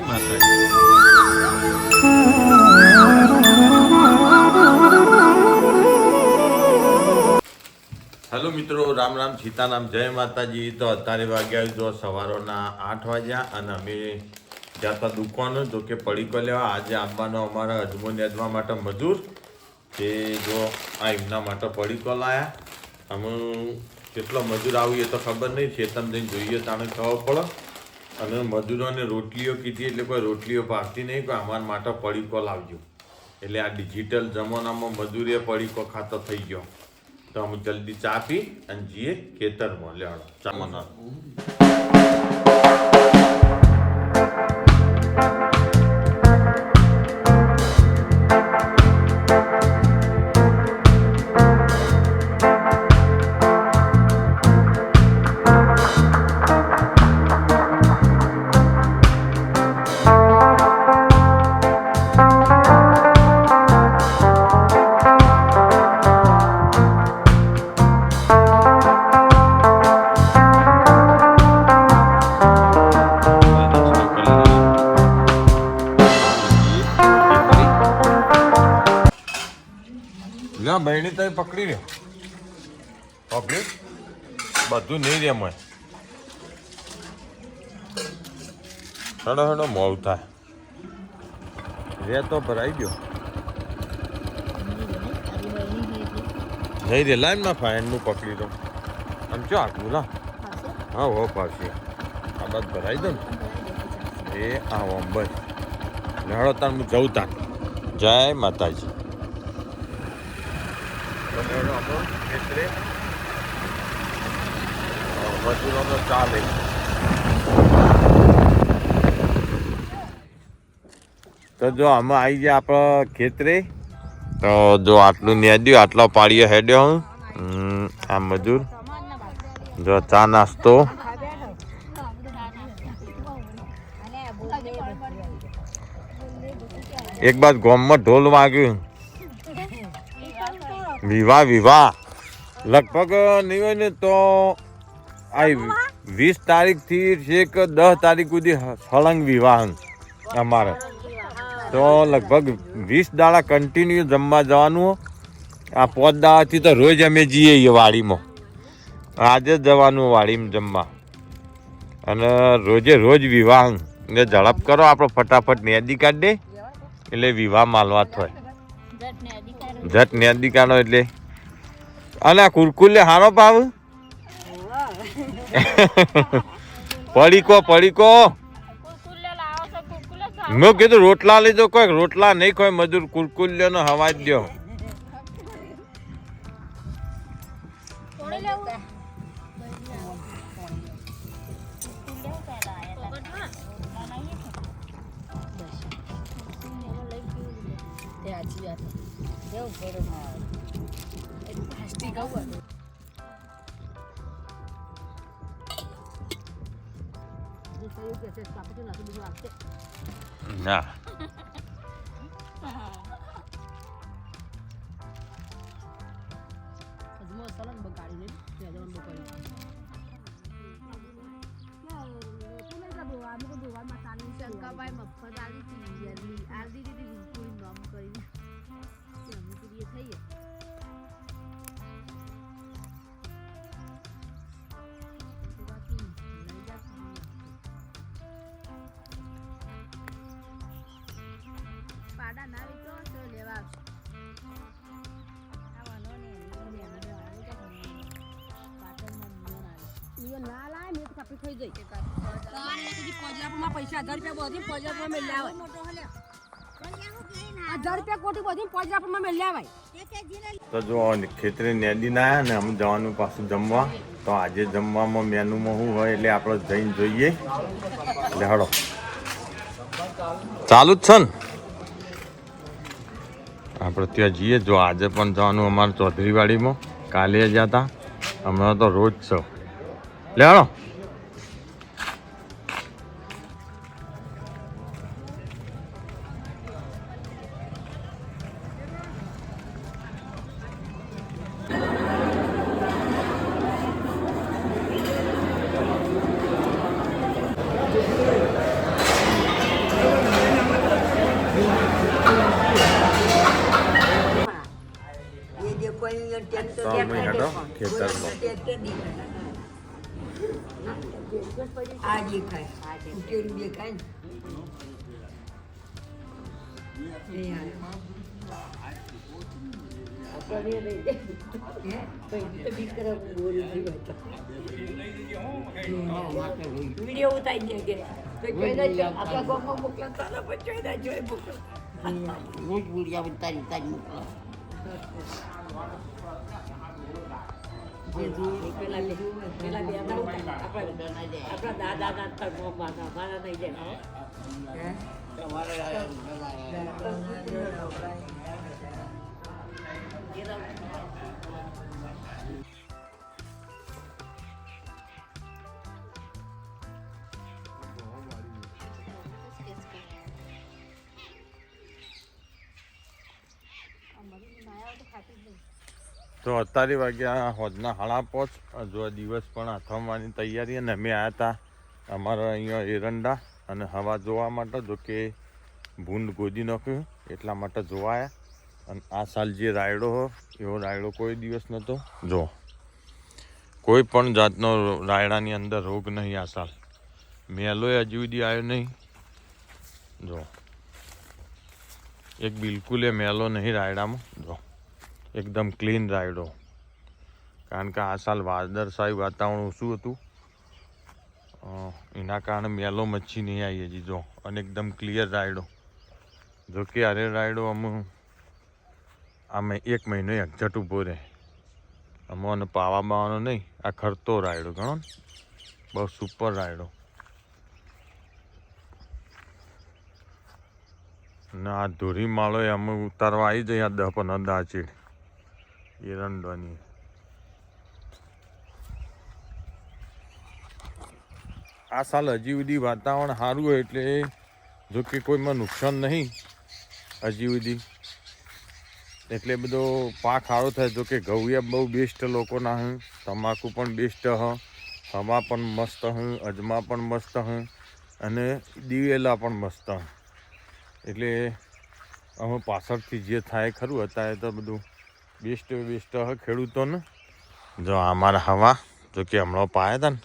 માતાજી. હેલો મિત્રો, રામ રામ સીતારામ, જય માતાજી. તો અત્યારે વાગ્યા જો સવારના 8 વાગ્યા અને અમે જતા દુકાનો જો કે પડીકો લેવા. આજે આવવાનો અમારા અજમો નેદવા માટે મજૂર તે જો આ એમના માટે પડીકો લાયા. અમે કેટલો મજૂર આવીએ તો ખબર નહીં, ખેતમ જઈને જોઈએ તાણે ખબર પડે. અને મજૂરોને રોટલીઓ કીધી એટલે કોઈ રોટલીઓ પાકતી નહીં, કોઈ અમારા માટે પડીકો લાવજો. એટલે આ ડિજિટલ જમાનામાં મજૂરીએ પડીકો ખાતો થઈ ગયો. તો અમે જલ્દી ચા પી અને જઈએ ખેતરમાં. લેવાડો ચામના. બહેણી તો પકડી લે પકડી બધું નહીં રે મેં હડો હડો મોવ થાય રે તો ભરાઈ ગયો નહીં રે લાઈન ના ફાઈનનું પકડી દઉં આમ ચો આટલું ના હા હો પાછી આ બાદ ભરાઈ દઉં ને એ આવો બસ હડો તાર હું જઉં તાર. જય માતાજી. મજૂરોનો ચાલે તો જો અમે આવી ગયા આપણા ખેતરે. તો જો આટલું નેદ્યું આટલો પાડીએ હેડ્યો હું આ મજૂર જો ચા નાસ્તો. એક બાદ ગામમાં ઢોલ વાગ્યું વિવાહ વિવાહ લગભગ નહીં હોય ને તો આ 20 તારીખથી છેક 10 તારીખ સુધી સળંગ વિવાહ અમારે. તો લગભગ 20 દાડા કન્ટિન્યુ જમવા જવાનું. આ 5 દાડાથી તો રોજ અમે જઈએ વાડીમાં. આજે જ જવાનું વાડીમાં જમવા અને રોજે રોજ વિવાહ. ને ઝડપ કરો આપણો ફટાફટ નેદી કાઢ દે એટલે વિવાહ માલવા થાય. જટ નેદી કાઢો એટલે. અને આ કુરકુલે હારો ભાવ પડીકો પડીકો મેં કીધું રોટલા લીધો. કોઈ રોટલા નહીં કોઈ મજૂર કુરકુલ્યો નો હવા જ દો. ના પૈસા 1000 રૂપિયા બોધી 5000 મેલ્યા હોય. તો જો ખેતરે નેદી ના આવ્યા ને અમે જવાનું પાછું જમવા. તો આજે જમવામાં મેનુમાં શું હોય એટલે આપણે જઈને જોઈએ. એટલે હળો ચાલુ જ છે ને આપણે ત્યાં જઈએ. જો આજે પણ જવાનું અમારે ચૌધરીવાડીમાં. કાલે જ હતા, હમણાં તો રોજ છો. લે હળો ખેતરમાં. આ દેખાય ઉઠેલું દેખાય ને એ વિડીયો ઉતારી દે કે આપણા ગામમાં મોકલતા પણ જોઈ ના જોઈ મોકલ વિડીયો ઉતારી ઉતારી મોકલો પેલા બે આપણા દાદા ના મારા નહીં જાય તો અત્યારે વાગ્યા હોજના 5:30. જો દિવસ પણ આથમવાની તૈયારી અને અમે આવ્યા હતા અમારા અહીંયા એરંડા અને હવા જોવા માટે. જો કે ભૂંડ ગોદી નાખ્યું એટલા માટે જોવા આવ્યા. અને આ સાલ જે રાયડો હો એવો રાયડો કોઈ દિવસ નહોતો. જો કોઈ પણ જાતનો રાયડાની અંદર રોગ નહીં આ સાલ. મેલોય હજુ સુધી આવ્યો નહીં. જો એક બિલકુલ એ મેલો નહીં રાયડામાં. જો એકદમ ક્લીન રાયડો. કારણ કે આ સાલ વાદળછાયું વાતાવરણ ઓછું હતું એના કારણે મેલો મચ્છી નહીં આવી હજી. જો અને એકદમ ક્લિયર રાયડો. જો કે અરે રાયડો આમે 1 મહિનો એક્ઝેક્ટ ઊભો રહે. અમને પાવા બાવાનો નહીં. આ ખરતો રાયડો ગણો ને બહુ સુપર રાયડો. ને આ ધોરી માળો અમે ઉતારવા આવી જાય આ 10-15 દાચીડ એરંડાની. આ સાલ હજી સુધી વાતાવરણ સારું હોય એટલે જો કે કોઈમાં નુકસાન નહીં હજી સુધી. એટલે બધો પાક સારો થાય. જો કે ઘઉં બહુ બેસ્ટ લોકોના હ, તમાકુ પણ બેસ્ટ હ, હવા પણ મસ્ત હ, અજમા પણ મસ્ત હ અને દિવેલા પણ મસ્ત હ. એટલે અમે પાછળથી જે થાય ખરું અત્યારે તો બધું બેસ્ટ હ ખેડૂતોને. જો અમારા હવા જો કે હમણાં પાયા હતા ને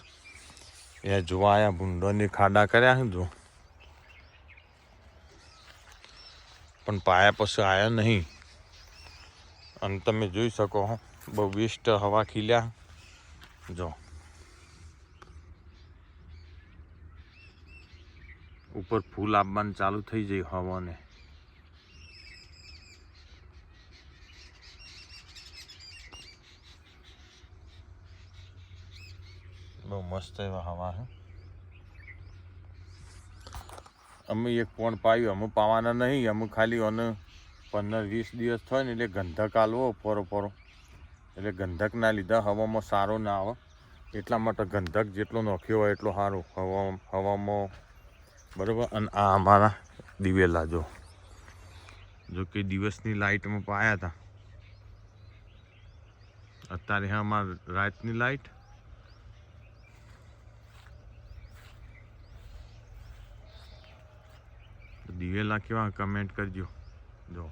એ જોવા આવ્યા. ભૂંડોની ખાડા કર્યા છે જો પણ પાયા પછી આવ્યા નહીં. અને તમે જોઈ શકો બહુ બેસ્ટ હવા ખીલ્યા. જો ઉપર ફૂલ આપવાનું ચાલુ થઈ જાય હવાને. બહુ મસ્ત એવા હવા છે. અમે એક પોણ પાયું. અમે પાવાના નહીં. અમે ખાલી અને 15-20 દિવસ થાય ને એટલે ગંધક આલવો ફોરો. એટલે ગંધકના લીધા હવામાં સારો ના આવે. એટલા માટે ગંધક જેટલો નાખ્યો હોય એટલો સારો હવામાં. બરાબર. અને આ અમારા દિવેલા જો કે દિવસની લાઇટમાં પાયા હતા. અત્યારે અમારા રાતની લાઇટ. દિવેલા કેવા કમેન્ટ કરજો. જો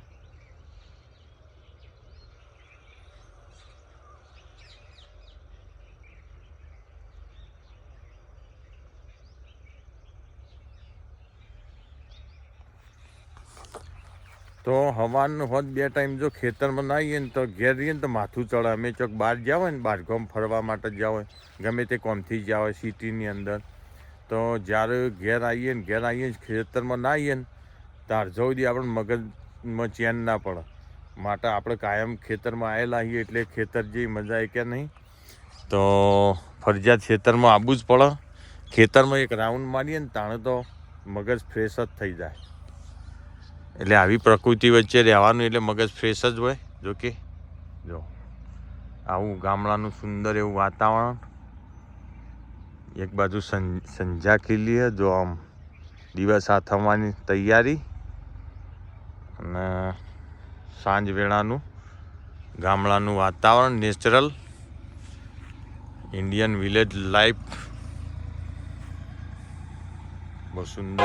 તો હવાનું હોત 2 ટાઈમ જો ખેતરમાં ના આવીએ ને તો ઘેર રહીએ ને તો માથું ચડે. અમે ચોક બહાર જાવ હોય ને બહારગામ ફરવા માટે જાવ હોય ગમે તે કોમથી જાવ હોય સિટીની અંદર તો જ્યારે ઘેર આવીએ ખેતરમાં ના આવીએ ને ત્યાર સુધી આપણે મગજમાં ચેન ના પડે. માટે આપણે કાયમ ખેતરમાં આવેલા આવીએ એટલે ખેતર જેવી મજા આવે કે નહીં. તો ફરજિયાત ખેતરમાં આવવું જ પડે. ખેતરમાં એક રાઉન્ડ મારીએ ને તાણે તો મગજ ફ્રેશ જ થઈ જાય. એટલે આવી પ્રકૃતિ વચ્ચે રહેવાનું એટલે મગજ ફ્રેશ જ હોય. જો કે જો આવું ગામડાનું સુંદર એવું વાતાવરણ. એક બાજુ સંધ્યા ખીલી હે. જો આમ દિવસ થવાની તૈયારી અને સાંજ વેળાનું ગામડાનું વાતાવરણ નેચરલ ઇન્ડિયન વિલેજ લાઈફ બહુ સુંદર.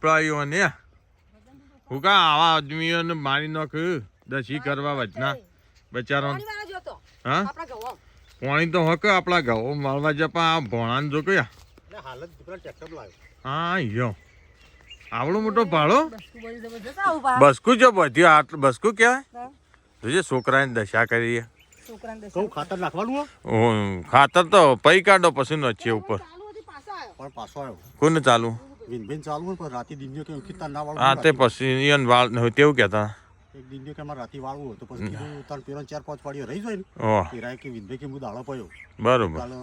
ઉપડાયો ને હું કા આવા આદમીઓને મારી નાખ દસી કરવા વચના બચારો હા પાણી તો હક આપણા ઘઉં મારવા જપા આ ભોણાને જો કયા હા યો આવડો મોટો ભાડો બસકું જો બધું આટલું બસકું કહેવાય જોજે છોકરાને દશા કરીએ ખાતર નાખવાનું ખાતર તો પૈ કાઢો પછી નચીએ ઉપર પણ પાછો આવ્યો કોને ચાલુ વિનબેન ચાલુ હોય પણ રાતે દિનજો કે કીધા ના વાળું હા તે પછી ઈયન વાળ તેવું કહેતા એક દિનજો કે અમારે રાતે વાળવું હોય તો પછી કીધું તાર પેલો 4-5 પાડીઓ રહી જાય ને ઓહ એ રાય કે વિનભાઈ કે હું દાડો પડ્યો બરોબર ચાલો